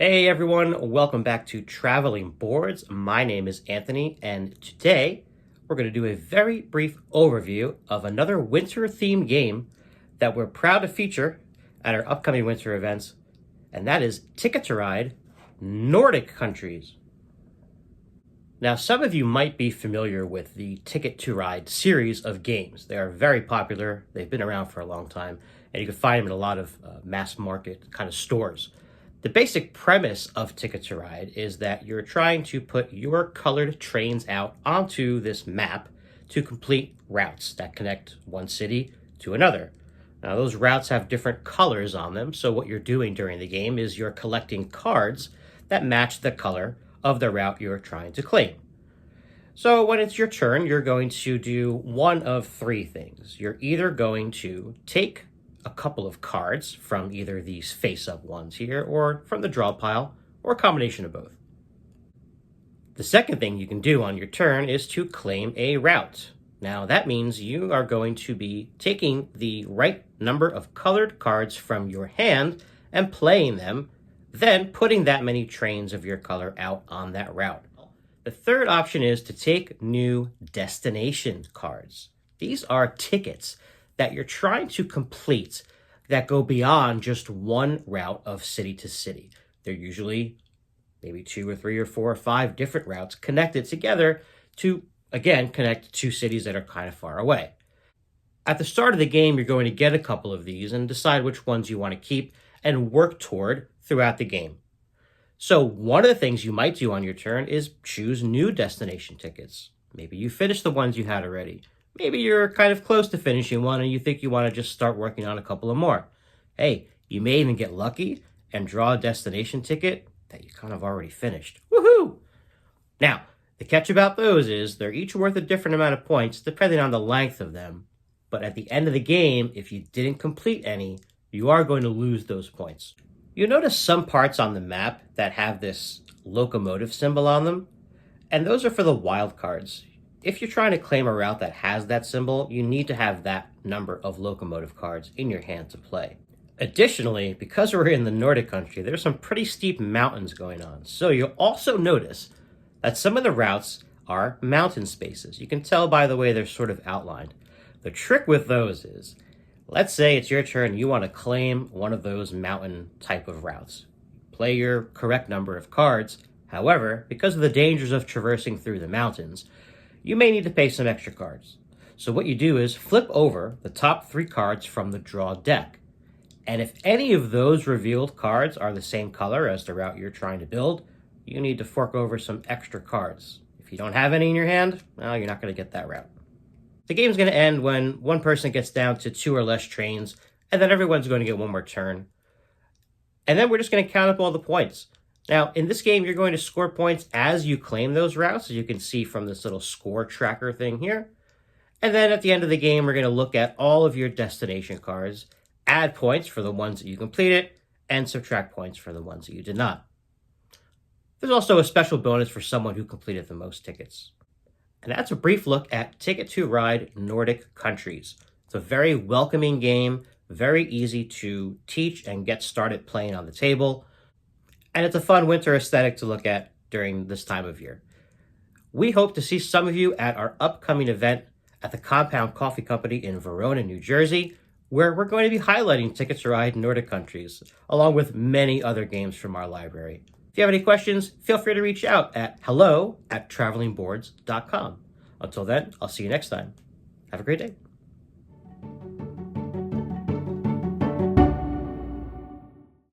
Hey everyone, welcome back to Traveling Boards. My name is Anthony, and today we're going to do a very brief overview of another winter-themed game that we're proud to feature at our upcoming winter events, and that is Ticket to Ride Nordic Countries. Now, some of you might be familiar with the Ticket to Ride series of games. They are very popular, they've been around for a long time, and you can find them in a lot of mass market kind of stores. The basic premise of Ticket to Ride is that you're trying to put your colored trains out onto this map to complete routes that connect one city to another. Now, those routes have different colors on them, so what you're doing during the game is you're collecting cards that match the color of the route you're trying to claim. So when it's your turn, you're going to do one of three things. You're either going to take a couple of cards from either these face-up ones here or from the draw pile, or a combination of both. The second thing you can do on your turn is to claim a route. Now that means you are going to be taking the right number of colored cards from your hand and playing them, then putting that many trains of your color out on that route. The third option is to take new destination cards. These are tickets that you're trying to complete that go beyond just one route of city to city. They're usually maybe 2 or 3 or 4 or 5 different routes connected together to, again, connect 2 cities that are kind of far away. At the start of the game, you're going to get a couple of these and decide which ones you want to keep and work toward throughout the game. So one of the things you might do on your turn is choose new destination tickets. Maybe you finished the ones you had already. Maybe you're kind of close to finishing one and you think you want to just start working on a couple of more. Hey, you may even get lucky and draw a destination ticket that you kind of already finished. Woohoo! Now, the catch about those is they're each worth a different amount of points depending on the length of them. But at the end of the game, if you didn't complete any, you are going to lose those points. You notice some parts on the map that have this locomotive symbol on them, and those are for the wild cards. If you're trying to claim a route that has that symbol, you need to have that number of locomotive cards in your hand to play. Additionally, because we're in the Nordic country, there's some pretty steep mountains going on. So you'll also notice that some of the routes are mountain spaces. You can tell by the way they're sort of outlined. The trick with those is, let's say it's your turn, you want to claim one of those mountain type of routes. Play your correct number of cards. However, because of the dangers of traversing through the mountains, you may need to pay some extra cards. So what you do is flip over the top 3 cards from the draw deck. And if any of those revealed cards are the same color as the route you're trying to build, you need to fork over some extra cards. If you don't have any in your hand, well, you're not going to get that route. The game's going to end when one person gets down to 2 or less trains, and then everyone's going to get one more turn. And then we're just going to count up all the points. Now, in this game, you're going to score points as you claim those routes, as you can see from this little score tracker thing here. And then at the end of the game, we're going to look at all of your destination cards, add points for the ones that you completed, and subtract points for the ones that you did not. There's also a special bonus for someone who completed the most tickets. And that's a brief look at Ticket to Ride Nordic Countries. It's a very welcoming game, very easy to teach and get started playing on the table. And it's a fun winter aesthetic to look at during this time of year. We hope to see some of you at our upcoming event at the Compound Coffee Company in Verona, New Jersey, where we're going to be highlighting Ticket to Ride Nordic Countries, along with many other games from our library. If you have any questions, feel free to reach out at hello@travelingboards.com. Until then, I'll see you next time. Have a great day.